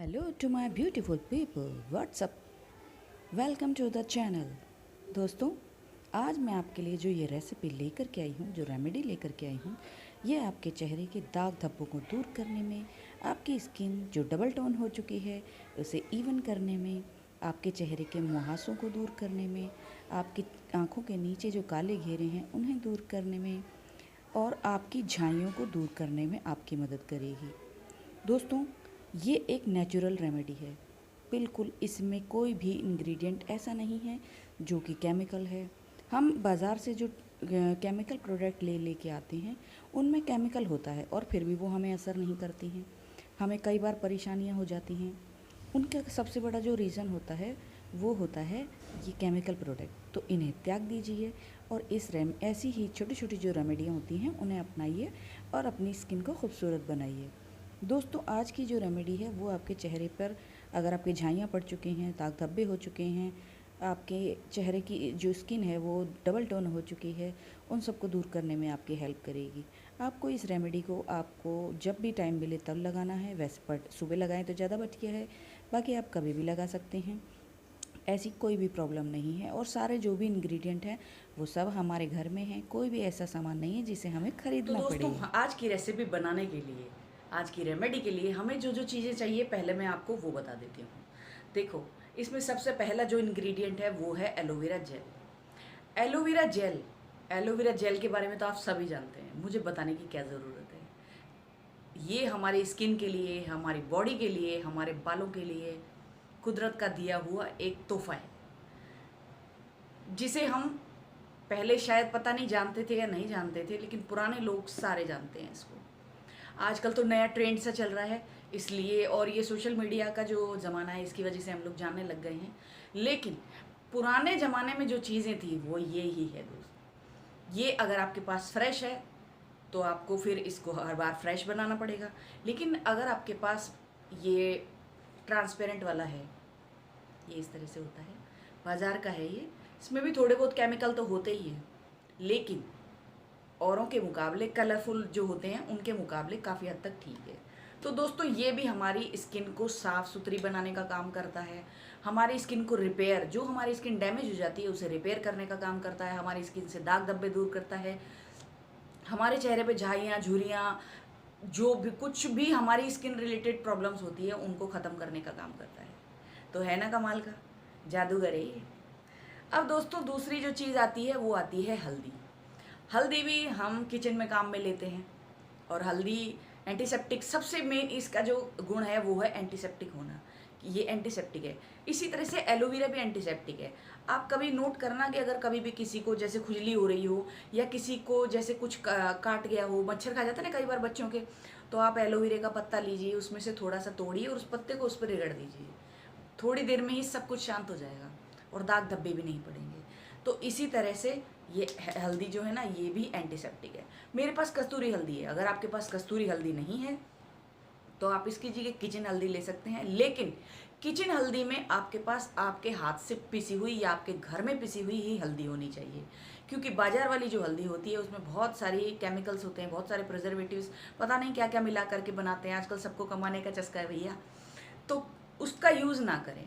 Hello to my beautiful people, what's up, welcome to the channel. दोस्तों, आज मैं आपके लिए जो ये रेसिपी लेकर के आई हूँ, जो रेमेडी लेकर के आई हूँ, ये आपके चेहरे के दाग धब्बों को दूर करने में, आपकी स्किन जो डबल टोन हो चुकी है उसे इवन करने में, आपके चेहरे के मुहासों को दूर करने में, आपकी आँखों के नीचे जो काले घेरे हैं उन्हें दूर करने में और आपकी झाइयों को दूर करने में आपकी मदद करेगी। दोस्तों, ये एक नेचुरल रेमेडी है। बिल्कुल इसमें कोई भी इंग्रेडिएंट ऐसा नहीं है जो कि केमिकल है। हम बाज़ार से जो केमिकल प्रोडक्ट लेके आते हैं उनमें केमिकल होता है और फिर भी वो हमें असर नहीं करती हैं। हमें कई बार परेशानियां हो जाती हैं। उनका सबसे बड़ा जो रीज़न होता है वो होता है ये केमिकल प्रोडक्ट। तो इन्हें त्याग दीजिए और ऐसी ही छोटी छोटी जो रेमेडियाँ होती हैं उन्हें अपनाइए और अपनी स्किन को खूबसूरत बनाइए। दोस्तों, आज की जो रेमेडी है वो आपके चेहरे पर, अगर आपके झाइयाँ पड़ चुके हैं, दाग धब्बे हो चुके हैं, आपके चेहरे की जो स्किन है वो डबल टोन हो चुकी है, उन सबको दूर करने में आपकी हेल्प करेगी। आपको इस रेमेडी को आपको जब भी टाइम मिले तब लगाना है। वैसे पर सुबह लगाएं तो ज़्यादा बढ़िया है, बाकी आप कभी भी लगा सकते हैं। ऐसी कोई भी प्रॉब्लम नहीं है और सारे जो भी इंग्रेडिएंट हैं वो सब हमारे घर में हैं। कोई भी ऐसा सामान नहीं है जिसे हमें तो खरीदना दोस्तों, पड़े। आज की रेसिपी बनाने के लिए, आज की रेमेडी के लिए हमें जो जो चीज़ें चाहिए पहले मैं आपको वो बता देती हूँ। देखो, इसमें सबसे पहला जो इंग्रेडिएंट है वो है aloe vera gel. Aloe vera gel, aloe vera gel के बारे में तो आप सभी जानते हैं, मुझे बताने की क्या ज़रूरत है। ये हमारी स्किन के लिए, हमारी बॉडी के लिए, हमारे बालों के लिए कुदरत का दिया हुआ एक तोहफा है, जिसे हम पहले शायद पता नहीं जानते थे या नहीं जानते थे, लेकिन पुराने लोग सारे जानते हैं इसको। आजकल तो नया ट्रेंड सा चल रहा है इसलिए, और ये सोशल मीडिया का जो ज़माना है इसकी वजह से हम लोग जानने लग गए हैं। लेकिन पुराने ज़माने में जो चीज़ें थी वो ये ही है दोस्त। ये अगर आपके पास फ्रेश है तो आपको फिर इसको हर बार फ्रेश बनाना पड़ेगा। लेकिन अगर आपके पास ये ट्रांसपेरेंट वाला है, ये इस तरह से होता है, बाज़ार का है ये, इसमें भी थोड़े बहुत केमिकल तो होते ही हैं, लेकिन औरों के मुकाबले, कलरफुल जो होते हैं उनके मुकाबले काफ़ी हद तक ठीक है। तो दोस्तों, ये भी हमारी स्किन को साफ़ सुथरी बनाने का काम करता है। हमारी स्किन को रिपेयर, जो हमारी स्किन डैमेज हो जाती है उसे रिपेयर करने का काम करता है। हमारी स्किन से दाग धब्बे दूर करता है। हमारे चेहरे पे झाइयाँ, झुर्रियाँ, जो भी कुछ भी हमारी स्किन रिलेटेड प्रॉब्लम्स होती है उनको ख़त्म करने का काम करता है। तो है ना कमाल का, जादूगर है ये। अब दोस्तों, दूसरी जो चीज़ आती है वो आती है हल्दी। हल्दी भी हम किचन में काम में लेते हैं, और हल्दी एंटीसेप्टिक, सबसे मेन इसका जो गुण है वो है एंटीसेप्टिक होना, कि ये एंटीसेप्टिक है। इसी तरह से एलोवेरा भी एंटीसेप्टिक है। आप कभी नोट करना कि अगर कभी भी किसी को जैसे खुजली हो रही हो, या किसी को जैसे कुछ काट गया हो, मच्छर खा जाता है ना कई बार बच्चों के, तो आप एलोवेरा का पत्ता लीजिए, उसमें से थोड़ा सा तोड़िए और उस पत्ते को उस पर रगड़ दीजिए। थोड़ी देर में ही सब कुछ शांत हो जाएगा और दाग धब्बे भी नहीं पड़ेंगे। तो इसी तरह से ये हल्दी जो है ना, ये भी एंटीसेप्टिक है। मेरे पास कस्तूरी हल्दी है। अगर आपके पास कस्तूरी हल्दी नहीं है तो आप इसकी जगह किचन हल्दी ले सकते हैं। लेकिन किचन हल्दी में आपके पास आपके हाथ से पिसी हुई या आपके घर में पिसी हुई ही हल्दी होनी चाहिए, क्योंकि बाजार वाली जो हल्दी होती है उसमें बहुत सारी केमिकल्स होते हैं, बहुत सारे प्रिजर्वेटिव्स, पता नहीं क्या क्या मिला करके बनाते हैं। आजकल सबको कमाने का चस्का है भैया, तो उसका यूज़ ना करें।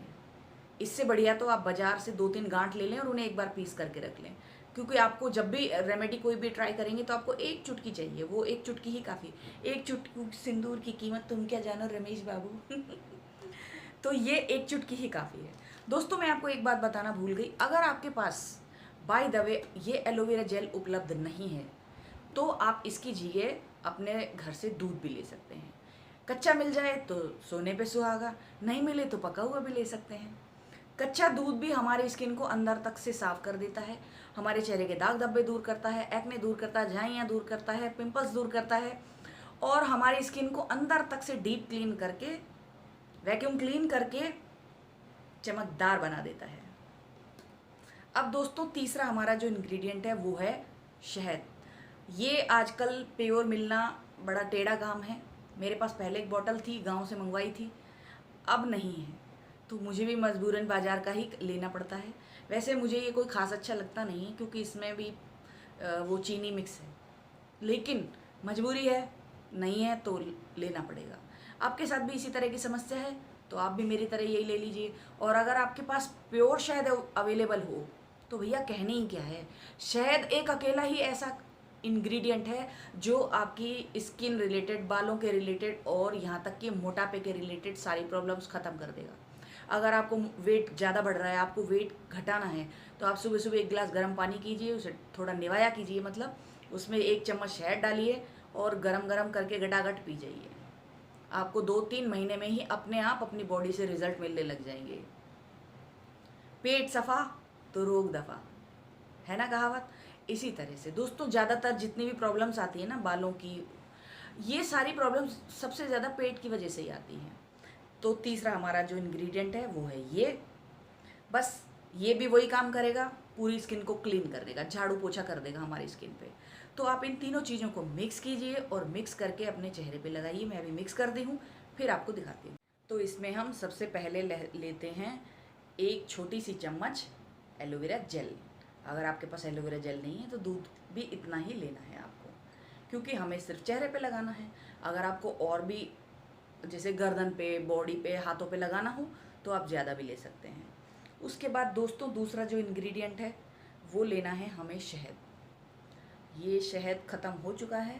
इससे बढ़िया तो आप बाज़ार से 2-3 गांठ ले लें और उन्हें एक बार पीस करके रख लें, क्योंकि आपको जब भी रेमेडी कोई भी ट्राई करेंगे तो आपको एक चुटकी चाहिए, वो एक चुटकी ही काफ़ी। एक चुटकी सिंदूर की कीमत तुम क्या जानो रमेश बाबू। तो ये एक चुटकी ही काफ़ी है। दोस्तों, मैं आपको एक बात बताना भूल गई, अगर आपके पास बाय द वे ये एलोवेरा जेल उपलब्ध नहीं है तो आप इसकी जगह अपने घर से दूध भी ले सकते हैं। कच्चा मिल जाए तो सोने पे सुहागा, नहीं मिले तो पका हुआ भी ले सकते हैं। कच्चा दूध भी हमारी स्किन को अंदर तक से साफ कर देता है, हमारे चेहरे के दाग धब्बे दूर करता है, एक्ने दूर करता है, झाइयाँ दूर करता है, पिंपल्स दूर करता है, और हमारी स्किन को अंदर तक से डीप क्लीन करके, वैक्यूम क्लीन करके चमकदार बना देता है। अब दोस्तों, तीसरा हमारा जो इंग्रेडिएंट है वो है शहद। ये आजकल प्योर मिलना बड़ा टेढ़ा काम है। मेरे पास पहले एक बॉटल थी, गांव से मंगवाई थी, अब नहीं है, तो मुझे भी मजबूरन बाज़ार का ही लेना पड़ता है। वैसे मुझे ये कोई ख़ास अच्छा लगता नहीं है, क्योंकि इसमें भी वो चीनी मिक्स है, लेकिन मजबूरी है, नहीं है तो लेना पड़ेगा। आपके साथ भी इसी तरह की समस्या है तो आप भी मेरी तरह यही ले लीजिए। और अगर आपके पास प्योर शहद अवेलेबल हो तो भैया कहने ही क्या है, शहद एक अकेला ही ऐसा इंग्रेडिएंट है जो आपकी स्किन रिलेटेड, बालों के रिलेटेड और यहाँ तक कि मोटापे के रिलेटेड सारी प्रॉब्लम्स ख़त्म कर देगा। अगर आपको वेट ज़्यादा बढ़ रहा है, आपको वेट घटाना है, तो आप सुबह सुबह 1 गिलास गर्म पानी कीजिए, उसे थोड़ा निवाया कीजिए, मतलब उसमें 1 चम्मच शहद डालिए और गरम गरम करके गटागट पी जाइए। आपको 2-3 महीने में ही अपने आप अपनी बॉडी से रिजल्ट मिलने लग जाएंगे। पेट सफ़ा तो रोग दफ़ा, है ना कहावत। इसी तरह से दोस्तों ज़्यादातर जितनी भी प्रॉब्लम्स आती है ना बालों की, ये सारी प्रॉब्लम्स सबसे ज़्यादा पेट की वजह से ही आती हैं। तो तीसरा हमारा जो इंग्रेडिएंट है वो है ये। बस ये भी वही काम करेगा, पूरी स्किन को क्लीन कर देगा, झाड़ू पोछा कर देगा हमारी स्किन पे। तो आप इन तीनों चीज़ों को मिक्स कीजिए और मिक्स करके अपने चेहरे पे लगाइए। मैं अभी मिक्स कर दी हूँ, फिर आपको दिखाती हूँ। तो इसमें हम सबसे पहले लेते हैं 1 छोटी सी चम्मच एलोवेरा जेल। अगर आपके पास एलोवेरा जेल नहीं है तो दूध भी इतना ही लेना है आपको, क्योंकि हमें सिर्फ चेहरे पे लगाना है। अगर आपको और भी जैसे गर्दन पे, बॉडी पे, हाथों पे लगाना हो तो आप ज़्यादा भी ले सकते हैं। उसके बाद दोस्तों दूसरा जो इंग्रेडिएंट है वो लेना है हमें शहद। ये शहद ख़त्म हो चुका है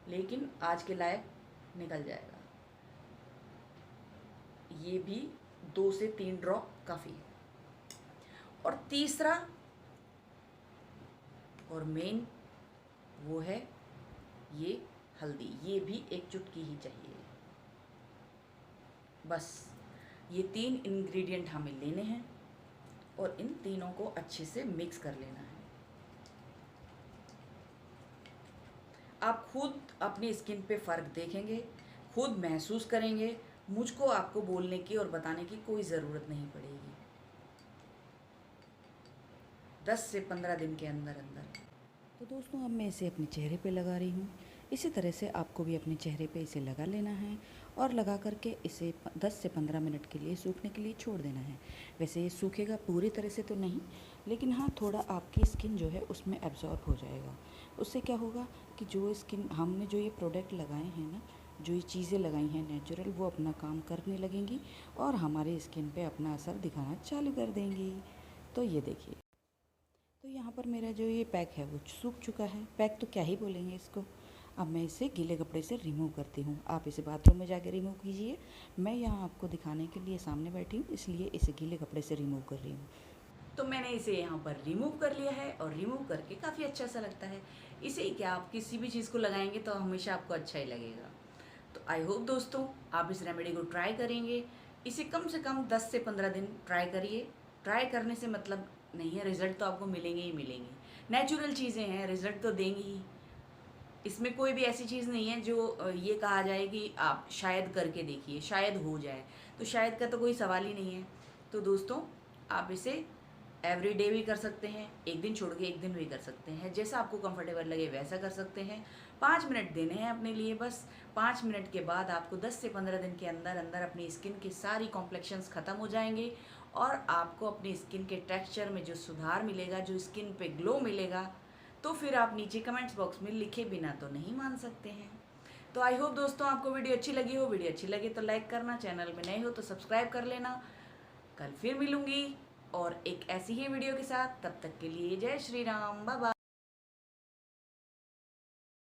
लेकिन आज के लायक निकल जाएगा। ये भी 2 से 3 ड्रॉप काफ़ी है। और तीसरा और मेन वो है ये हल्दी। ये भी 1 चुटकी ही चाहिए। बस ये 3 इंग्रेडिएंट हमें लेने हैं और इन तीनों को अच्छे से मिक्स कर लेना है। आप खुद अपनी स्किन पे फ़र्क देखेंगे, खुद महसूस करेंगे। मुझको आपको बोलने की और बताने की कोई ज़रूरत नहीं पड़ेगी। 10 से 15 दिन के अंदर अंदर। तो दोस्तों अब मैं इसे अपने चेहरे पे लगा रही हूँ। इसी तरह से आपको भी अपने चेहरे पे इसे लगा लेना है और लगा करके इसे 10 से 15 मिनट के लिए सूखने के लिए छोड़ देना है। वैसे ये सूखेगा पूरी तरह से तो नहीं, लेकिन हाँ थोड़ा आपकी स्किन जो है उसमें एब्जॉर्ब हो जाएगा। उससे क्या होगा कि जो स्किन हमने जो ये प्रोडक्ट लगाए हैं ना, जो ये चीज़ें लगाई हैं नेचुरल, वो अपना काम करने लगेंगी और हमारे स्किन पे अपना असर दिखाना चालू कर देंगी। तो ये देखिए, तो यहाँ पर मेरा जो ये पैक है वो सूख चुका है। पैक तो क्या ही बोलेंगे इसको। अब मैं इसे गीले कपड़े से रिमूव करती हूँ। आप इसे बाथरूम में जाके रिमूव कीजिए। मैं यहाँ आपको दिखाने के लिए सामने बैठी हूँ, इसलिए इसे गीले कपड़े से रिमूव कर रही हूँ। तो मैंने इसे यहाँ पर रिमूव कर लिया है और रिमूव करके काफ़ी अच्छा सा लगता है। इसे ही क्या, आप किसी भी चीज़ को लगाएंगे तो हमेशा आपको अच्छा ही लगेगा। तो आई होप दोस्तों आप इस रेमेडी को ट्राई करेंगे। इसे कम से कम 10 से 15 दिन ट्राई करिए। ट्राई करने से मतलब नहीं है, रिज़ल्ट तो आपको मिलेंगे ही मिलेंगे। नेचुरल चीज़ें हैं, रिज़ल्ट तो देंगी ही। इसमें कोई भी ऐसी चीज़ नहीं है जो ये कहा जाए कि आप शायद करके देखिए, शायद हो जाए। तो शायद का तो कोई सवाल ही नहीं है। तो दोस्तों आप इसे एवरी डे भी कर सकते हैं, एक दिन छोड़ के एक दिन भी कर सकते हैं, जैसा आपको कंफर्टेबल लगे वैसा कर सकते हैं। 5 मिनट देने हैं अपने लिए बस। 5 मिनट के बाद आपको 10 से 15 दिन के अंदर अंदर अपनी स्किन की सारी कॉम्प्लेक्शंस ख़त्म हो जाएंगे और आपको अपनी स्किन के टेक्सचर में जो सुधार मिलेगा, जो स्किन पे ग्लो मिलेगा, तो फिर आप नीचे कमेंट्स बॉक्स में लिखे बिना तो नहीं मान सकते हैं। तो आई होप दोस्तों आपको वीडियो अच्छी लगी हो। वीडियो अच्छी लगी तो लाइक करना, चैनल में नए हो तो सब्सक्राइब कर लेना। कल फिर मिलूंगी और एक ऐसी ही वीडियो के साथ। तब तक के लिए जय श्री राम, बाय बाय।